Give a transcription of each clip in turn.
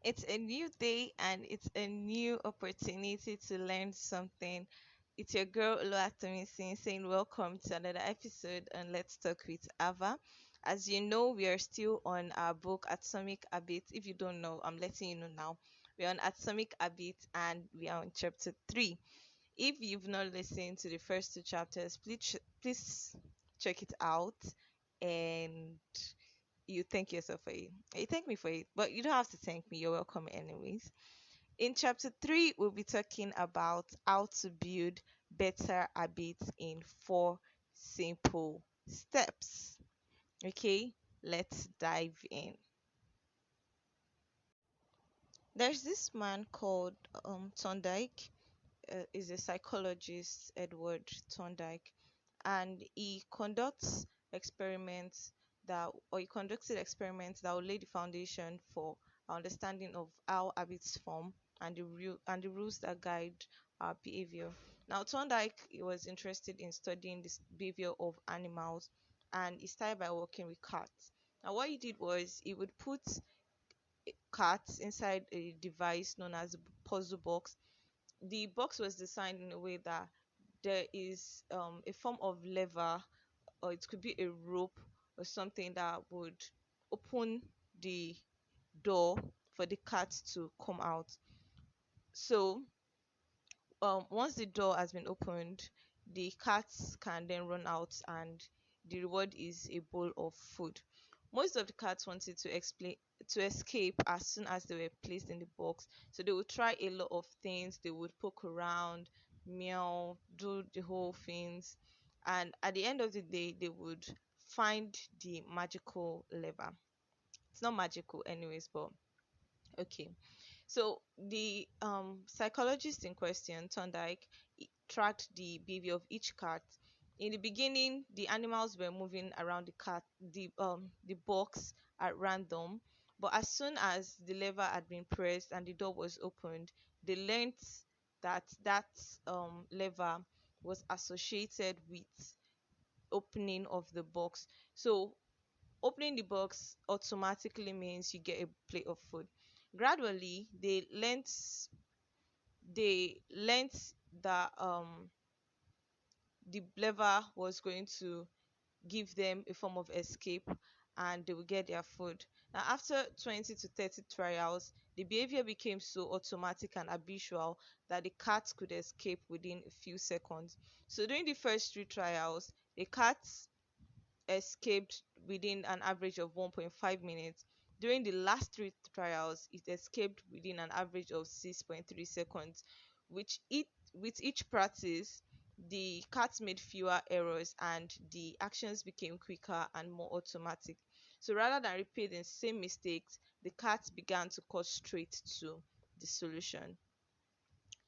It's a new day and it's a new opportunity to learn something. It's your girl Oluwatomisin saying welcome to another episode on Let's Talk with Ava. As you know, we are still on our book Atomic Habits. If you don't know, I'm letting you know now. We're on Atomic Habits and we are on chapter 3. If you've not listened to the first two chapters, please check it out and you thank yourself for it. You thank me for it, but you don't have to thank me. You're welcome anyways. In chapter 3, we'll be talking about how to build better habits in 4 simple steps. Okay, let's dive in. There's this man called Thorndike, is a psychologist, Edward Thorndike, and he conducted experiments that will lay the foundation for our understanding of how habits form and the rules that guide our behavior. Now, Thorndike he was interested in studying this behavior of animals, and he started by working with cats. Now, what he did was he would put cats inside a device known as a puzzle box. The box was designed in a way that there is a form of lever, or it could be a rope or something that would open the door for the cat to come out. So once the door has been opened, the cats can then run out, and the reward is a bowl of food. Most of the cats wanted to escape as soon as they were placed in the box. So they would try a lot of things. They would poke around, meow, do the whole things, and at the end of the day, they would find the magical lever. It's not magical, anyways, but okay. So the psychologist in question, Thorndike, tracked the behavior of each cat. In the beginning, the animals were moving around the box at random, but as soon as the lever had been pressed and the door was opened, they learned that lever was associated with opening of the box. So opening the box automatically means you get a plate of food. Gradually, they learnt that the lever was going to give them a form of escape, and they will get their food. Now, after 20 to 30 trials, the behavior became so automatic and habitual that the cat could escape within a few seconds. So during the first 3 trials, the cats escaped within an average of 1.5 minutes. During the last 3 trials, it escaped within an average of 6.3 seconds. With each practice, the cats made fewer errors and the actions became quicker and more automatic. So rather than repeating the same mistakes, the cats began to cut straight to the solution.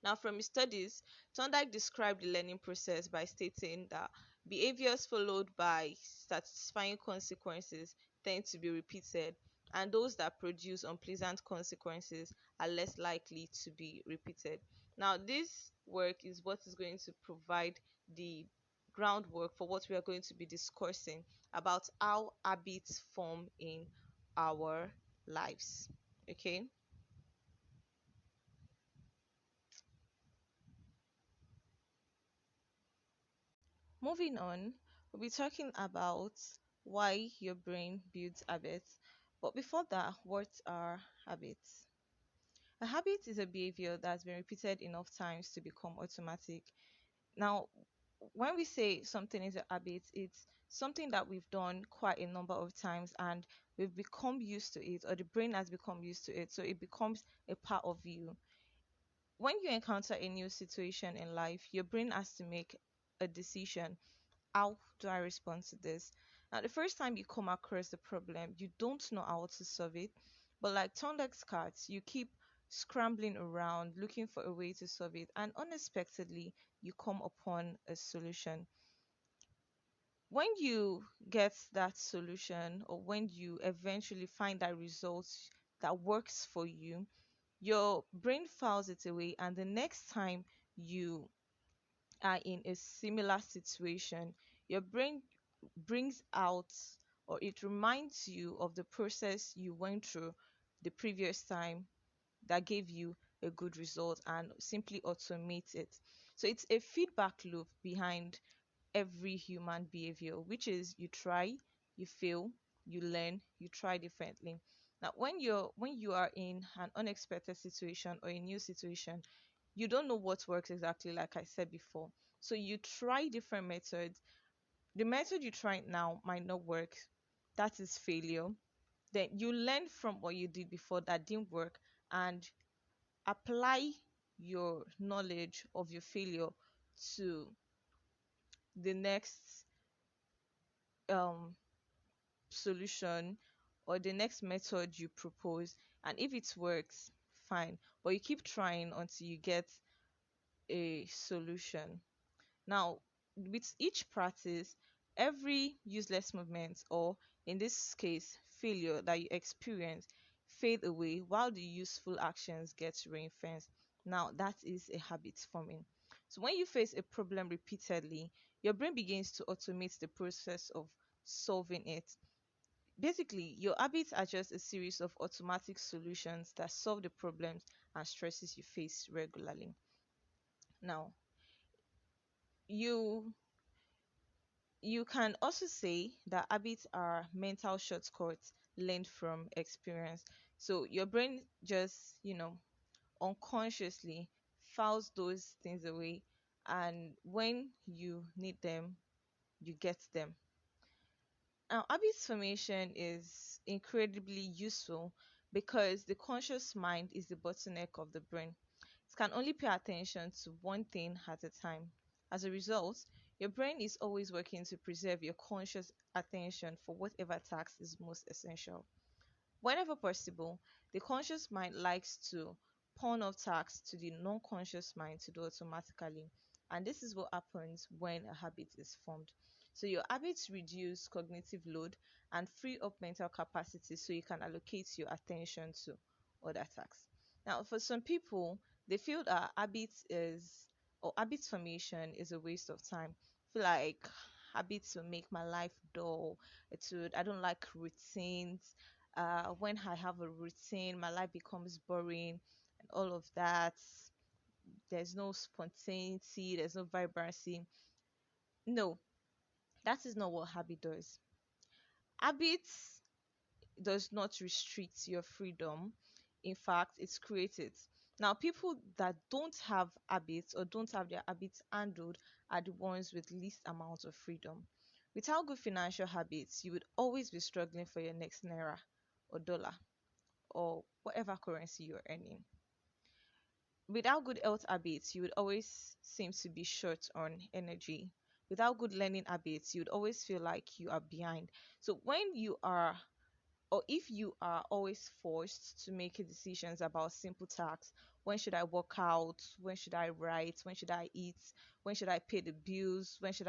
Now, from his studies, Thorndike described the learning process by stating that behaviors followed by satisfying consequences tend to be repeated, and those that produce unpleasant consequences are less likely to be repeated. Now, this work is what is going to provide the groundwork for what we are going to be discussing about how habits form in our lives. Okay. Moving on, we'll be talking about why your brain builds habits. But before that, what are habits? A habit is a behavior that's been repeated enough times to become automatic. Now, when we say something is a habit, it's something that we've done quite a number of times and we've become used to it, or the brain has become used to it. So it becomes a part of you. When you encounter a new situation in life, your brain has to make a decision. How do I respond to this? Now, the first time you come across the problem, you don't know how to solve it. But like Thorndike's cards, you keep scrambling around looking for a way to solve it, and unexpectedly, you come upon a solution. When you get that solution, or when you eventually find that result that works for you, your brain files it away, and the next time you are in a similar situation, your brain brings out, or it reminds you of the process you went through the previous time. that gave you a good result and simply automate it. So it's a feedback loop behind every human behavior, which is you try, you fail, you learn, you try differently. Now, when you are in an unexpected situation or a new situation, you don't know what works exactly, like I said before. So you try different methods. The method you try now might not work. That is failure. Then you learn from what you did before that didn't work and apply your knowledge of your failure to the next um solution or the next method you propose. And if it works, fine, but you keep trying until you get a solution. Now, with each practice, every useless movement, or in this case failure, that you experience fade away while the useful actions get reinforced. Now that is a habit forming. So when you face a problem repeatedly, your brain begins to automate the process of solving it. Basically, your habits are just a series of automatic solutions that solve the problems and stresses you face regularly. Now, you you can also say that habits are mental shortcuts learned from experience. So your brain just, unconsciously files those things away, and when you need them, you get them. Now, habit formation is incredibly useful because the conscious mind is the bottleneck of the brain. It can only pay attention to one thing at a time. As a result, your brain is always working to preserve your conscious attention for whatever task is most essential. Whenever possible, the conscious mind likes to pawn off tasks to the non conscious mind to do automatically. And this is what happens when a habit is formed. So, your habits reduce cognitive load and free up mental capacity so you can allocate your attention to other tasks. Now, for some people, they feel that habit formation is a waste of time. Feel like habits will make my life dull. I don't like routines. When I have a routine, my life becomes boring and all of that. There's no spontaneity, there's no vibrancy. No, that is not what habit does. Habits does not restrict your freedom. In fact, it's created. Now, people that don't have habits or don't have their habits handled are the ones with least amount of freedom. Without good financial habits, you would always be struggling for your next naira or dollar or whatever currency you're earning. Without good health habits, you would always seem to be short on energy. Without good learning habits, you would always feel like you are behind. So when you are or if you are always forced to make decisions about simple tasks, when should I work out, when should I write, when should I eat, when should I pay the bills, when should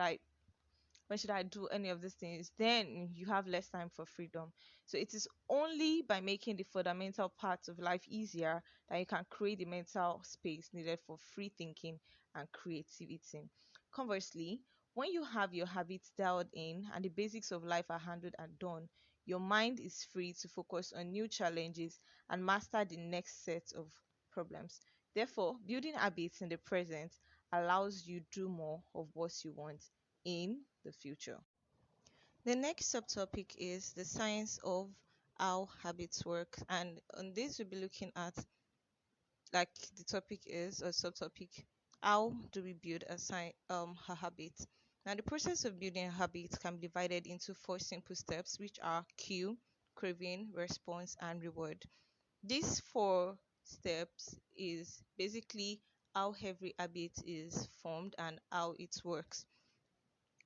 I do any of these things, then you have less time for freedom. So it is only by making the fundamental parts of life easier that you can create the mental space needed for free thinking and creativity. Conversely, when you have your habits dialed in and the basics of life are handled and done, your mind is free to focus on new challenges and master the next set of problems. Therefore, building habits in the present allows you do more of what you want in the future. The next subtopic is the science of how habits work, and on this we'll be looking at, like the topic is or subtopic, how do we build a habit. Now, the process of building a habit can be divided into four simple steps, which are cue, craving, response, and reward. These four steps is basically how every habit is formed and how it works.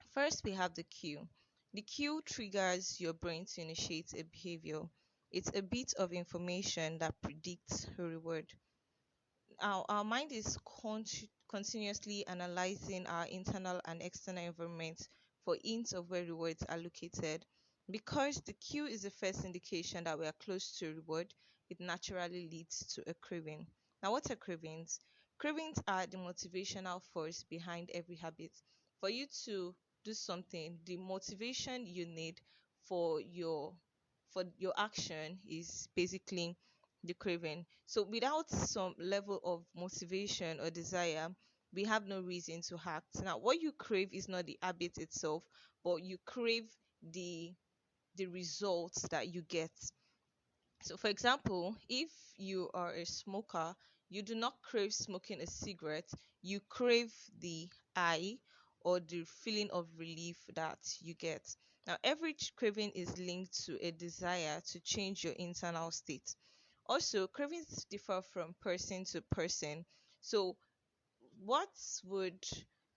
First, we have the cue. The cue triggers your brain to initiate a behavior. It's a bit of information that predicts a reward. Our mind is continuously analyzing our internal and external environment for hints of where rewards are located. Because the cue is the first indication that we are close to a reward, it naturally leads to a craving. Now, what are cravings? Cravings are the motivational force behind every habit. For you to do something, the motivation you need for your for your action is basically the craving. So without some level of motivation or desire, we have no reason to act. Now, what you crave is not the habit itself, but you crave the results that you get. So, for example, if you are a smoker, you do not crave smoking a cigarette, you crave the high or the feeling of relief that you get. Now, every craving is linked to a desire to change your internal state. Also, cravings differ from person to person. So, what would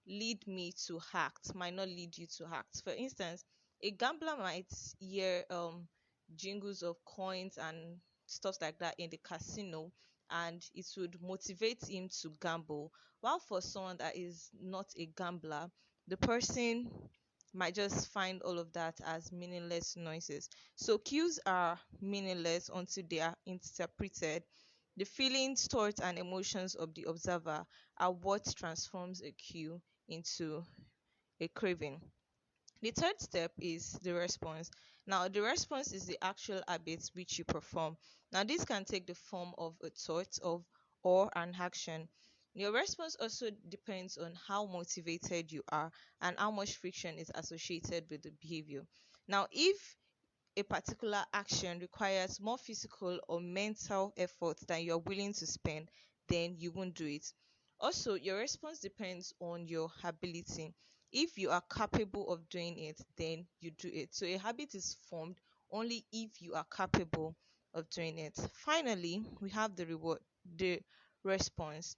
lead me to act might not lead you to act. For instance, a gambler might hear jingles of coins and stuff like that in the casino, and it would motivate him to gamble. While for someone that is not a gambler, the person might just find all of that as meaningless noises. So cues are meaningless until they are interpreted. The feelings, thoughts, and emotions of the observer are what transforms a cue into a craving. The third step is the response. Now, the response is the actual habits which you perform. Now, this can take the form of a thought of or an action. Your response also depends on how motivated you are and how much friction is associated with the behavior. Now, if a particular action requires more physical or mental effort than you're willing to spend, then you won't do it. Also, your response depends on your ability. If you are capable of doing it, then you do it. So, a habit is formed only if you are capable of doing it. Finally, we have the reward, the response.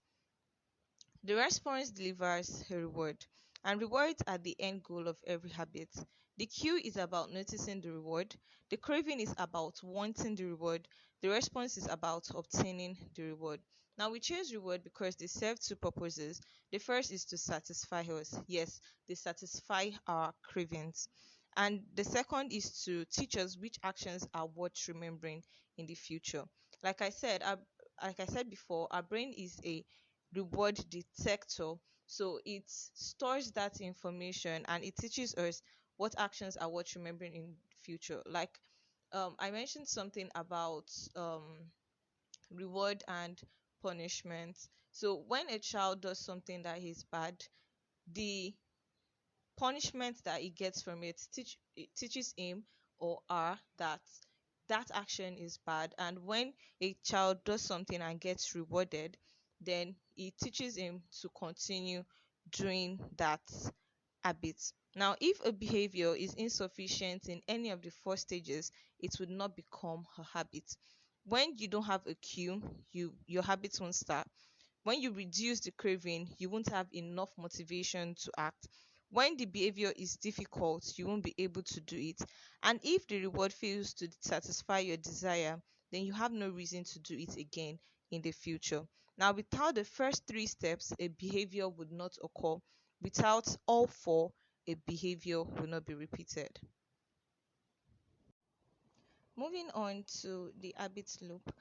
The response delivers a reward, and rewards are the end goal of every habit. The cue is about noticing the reward, the craving is about wanting the reward, the response is about obtaining the reward. Now, we choose reward because they serve two purposes. The first is to satisfy us. Yes, they satisfy our cravings. And the second is to teach us which actions are worth remembering in the future. Like I said, like I said before, our brain is a reward detector. So it stores that information and it teaches us what actions are worth remembering in future. Like I mentioned something about reward and punishment. So when a child does something that is bad, the punishment that he gets from it it teaches him or her that that action is bad, and when a child does something and gets rewarded, then it teaches him to continue doing that habit. Now, if a behavior is insufficient in any of the four stages, it would not become a habit. When you don't have a cue, your habit won't start. When you reduce the craving, you won't have enough motivation to act. When the behavior is difficult, you won't be able to do it. And if the reward fails to satisfy your desire, then you have no reason to do it again in the future. Now, without the first three steps, a behavior would not occur. Without all four, a behavior will not be repeated. Moving on to the habit loop,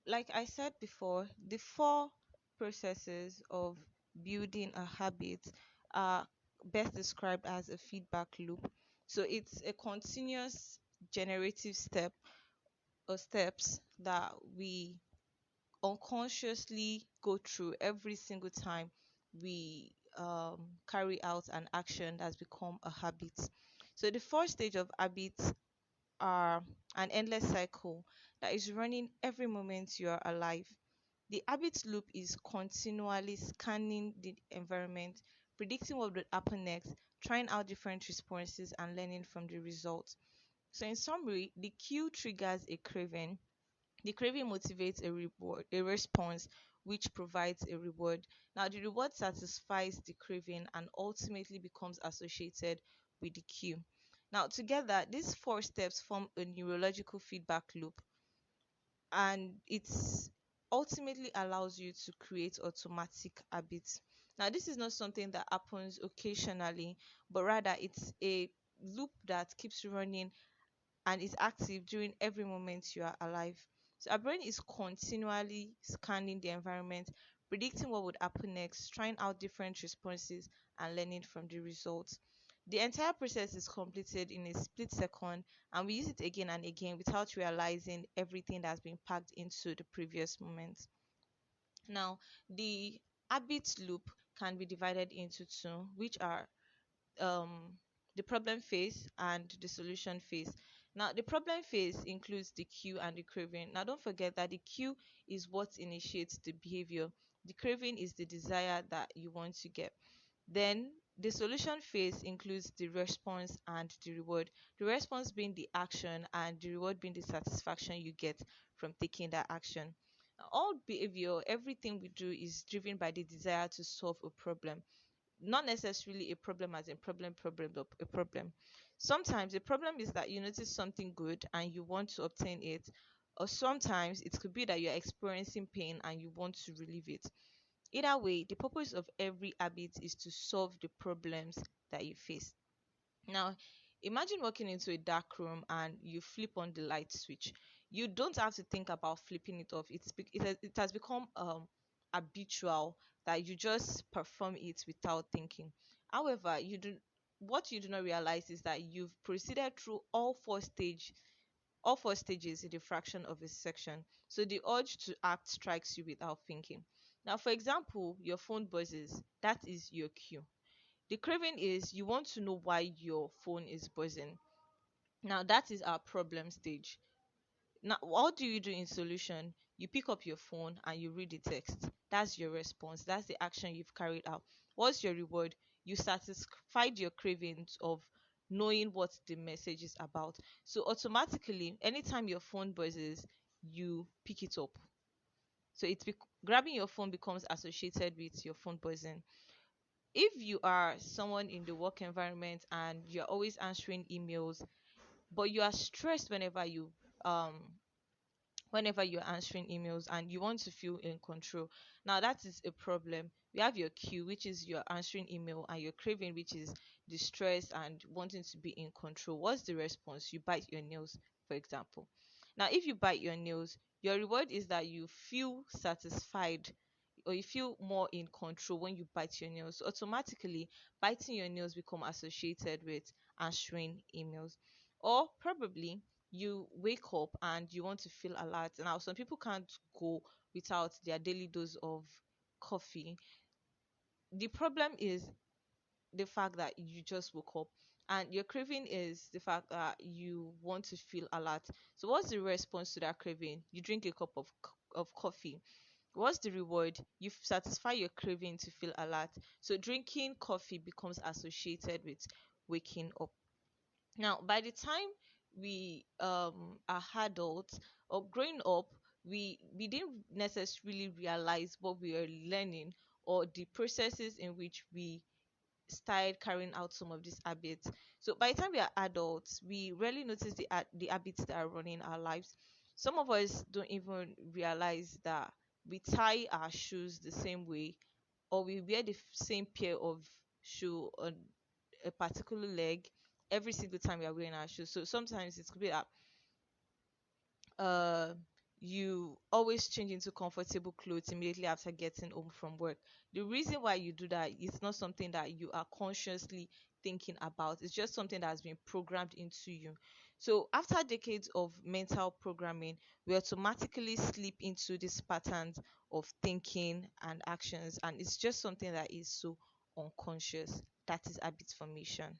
like I said before, the four processes of building a habit are best described as a feedback loop. So it's a continuous generative step or steps that we unconsciously go through every single time we carry out an action that's become a habit. So the first stage of habits are an endless cycle that is running every moment you are alive. The habit loop is continually scanning the environment, predicting what will happen next, trying out different responses, and learning from the results. So, in summary, the cue triggers a craving. The craving motivates a reward, a response, which provides a reward. Now, the reward satisfies the craving and ultimately becomes associated with the cue. Now, together, these four steps form a neurological feedback loop, and it's ultimately allows you to create automatic habits. Now, this is not something that happens occasionally, but rather it's a loop that keeps running and is active during every moment you are alive. So our brain is continually scanning the environment, predicting what would happen next, trying out different responses, and learning from the results. The entire process is completed in a split second, and we use it again and again without realizing everything that's been packed into the previous moment. Now, the habit loop can be divided into two, which are um, the problem phase and the solution phase. Now, the problem phase includes the cue and the craving. Now, don't forget that the cue is what initiates the behavior. The craving is the desire that you want to get. Then the solution phase includes the response and the reward. The response being the action and the reward being the satisfaction you get from taking that action. All behavior, everything we do is driven by the desire to solve a problem, not necessarily a problem as in problem, but a problem. Sometimes a problem is that you notice something good and you want to obtain it, or sometimes it could be that you're experiencing pain and you want to relieve it. Either way, the purpose of every habit is to solve the problems that you face. Now, imagine walking into a dark room and you flip on the light switch. You don't have to think about flipping it off. It has become habitual that you just perform it without thinking. However, what you do not realize is that you've proceeded through all four stages in a fraction of a section. So the urge to act strikes you without thinking. Now, for example, your phone buzzes. That is your cue. The craving is you want to know why your phone is buzzing. Now, that is our problem stage. Now, what do you do in solution? You pick up your phone and you read the text. That's your response. That's the action you've carried out. What's your reward? You satisfied your cravings of knowing what the message is about. So automatically, anytime your phone buzzes, you pick it up. So grabbing your phone becomes associated with your phone buzzing. If you are someone in the work environment and you're always answering emails, but you are stressed um whenever you're answering emails and you want to feel in control. Now that is a problem. We have your cue, which is you're answering email, and your craving, which is the stress and wanting to be in control. What's the response? You bite your nails, for example. Now, if you bite your nails, your reward is that you feel satisfied or you feel more in control when you bite your nails. So automatically, biting your nails become associated with answering emails. Or probably you wake up and you want to feel alert. Now, some people can't go without their daily dose of coffee. The problem is the fact that you just woke up, and your craving is the fact that you want to feel alert. So, what's the response to that craving? You drink a cup of coffee. What's the reward? You satisfy your craving to feel alert. So, drinking coffee becomes associated with waking up. Now, by the time we are adults or growing up, we didn't necessarily realize what we were learning or the processes in which we started carrying out some of these habits. So by the time we are adults, we rarely notice the habits that are running our lives. Some of us don't even realize that we tie our shoes the same way, or we wear the same pair of shoe on a particular leg every single time we are wearing our shoes. So sometimes it could be that uh you always change into comfortable clothes immediately after getting home from work. The reason why you do that is not something that you are consciously thinking about. It's just something that has been programmed into you. So after decades of mental programming, we automatically slip into these patterns of thinking and actions, and it's just something that is so unconscious. That is habit formation.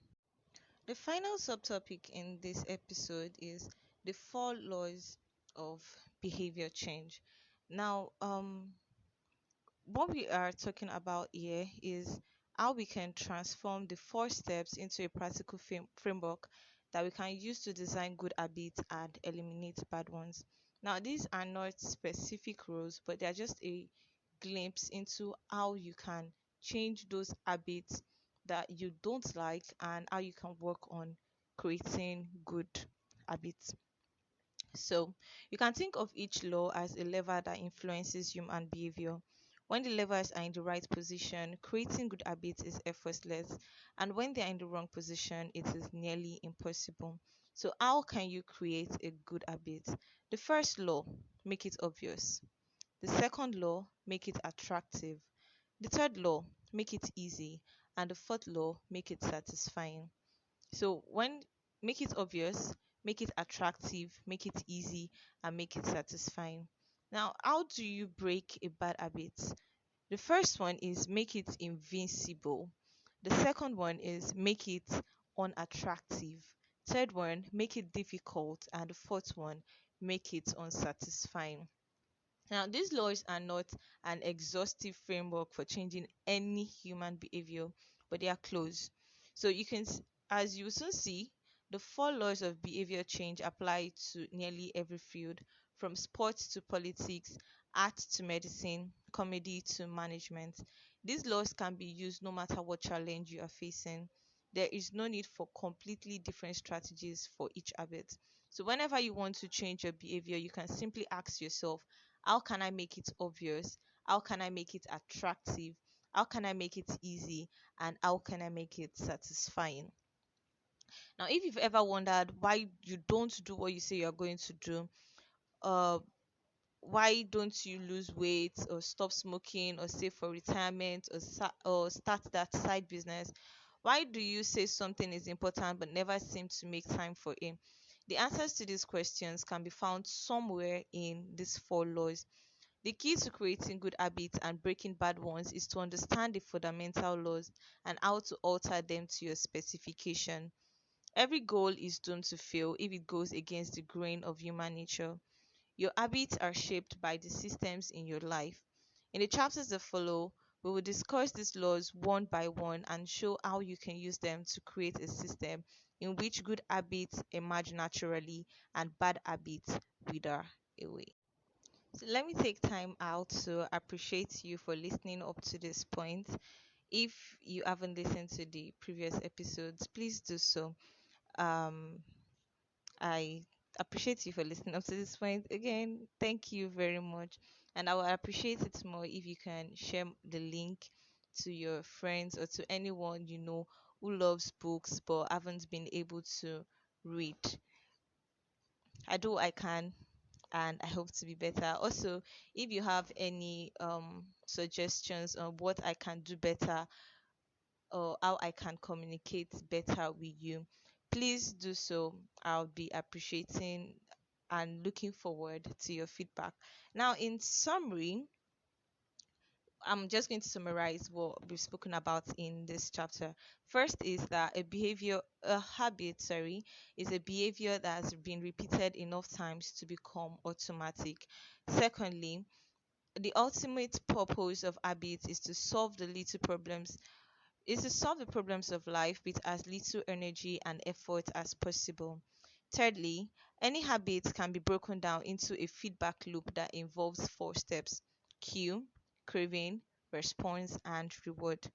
The final subtopic in this episode is the four laws of behavior change. Now, what we are talking about here is how we can transform the four steps into a practical framework that we can use to design good habits and eliminate bad ones. Now, these are not specific rules, but they are just a glimpse into how you can change those habits that you don't like and how you can work on creating good habits. So, you can think of each law as a lever that influences human behavior. When the levers are in the right position, creating good habits is effortless, and when they are in the wrong position, it is nearly impossible. So, how can you create a good habit? The first law, make it obvious. The second law, make it attractive. The third law, make it easy. And the fourth law, make it satisfying. So when make it obvious, make it attractive, make it easy, and make it satisfying. Now, how do you break a bad habit? The first one is make it invincible. The second one is make it unattractive. Third one, make it difficult. And the fourth one, make it unsatisfying. Now, these laws are not an exhaustive framework for changing any human behavior, but they are close. So as you will soon see, the four laws of behavior change apply to nearly every field, from sports to politics, art to medicine, comedy to management. These laws can be used no matter what challenge you are facing. There is no need for completely different strategies for each habit. So, whenever you want to change your behavior, you can simply ask yourself, how can I make it obvious? How can I make it attractive? How can I make it easy? And how can I make it satisfying? Now, if you've ever wondered why you don't do what you say you're going to do, uh, why don't you lose weight or stop smoking or save for retirement or start that side business? Why do you say something is important but never seem to make time for it? The answers to these questions can be found somewhere in these four laws. The key to creating good habits and breaking bad ones is to understand the fundamental laws and how to alter them to your specification. Every goal is doomed to fail if it goes against the grain of human nature. Your habits are shaped by the systems in your life. In the chapters that follow, we will discuss these laws one by one and show how you can use them to create a system in which good habits emerge naturally and bad habits wither away. So let me take time out to appreciate you for listening up to this point. If you haven't listened to the previous episodes, please do so. Um, I appreciate you for listening up to this point. Again, thank you very much. And I will appreciate it more if you can share the link to your friends or to anyone you know who loves books but haven't been able to read. I do what I can and I hope to be better. Also, if you have any suggestions on what I can do better or how I can communicate better with you, please do so. I'll be appreciating and looking forward to your feedback. Now, in summary, I'm just going to summarize what we've spoken about in this chapter. First is that a habit, is a behavior that has been repeated enough times to become automatic. Secondly, the ultimate purpose of habits is to solve the problems of life with as little energy and effort as possible. Thirdly, any habit can be broken down into a feedback loop that involves four steps: cue, craving, response, and reward.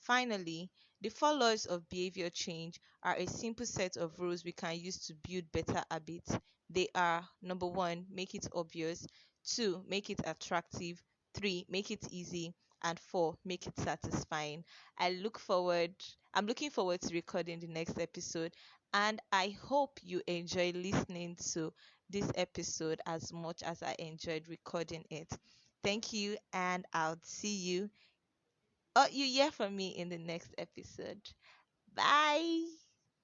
Finally, the four laws of behavior change are a simple set of rules we can use to build better habits. They are: number one, make it obvious; two, make it attractive; three, make it easy; and four, make it satisfying. I look forward I'm looking forward to recording the next episode, and I hope you enjoy listening to this episode as much as I enjoyed recording it. Thank you, and I'll see you or you hear from me in the next episode. Bye.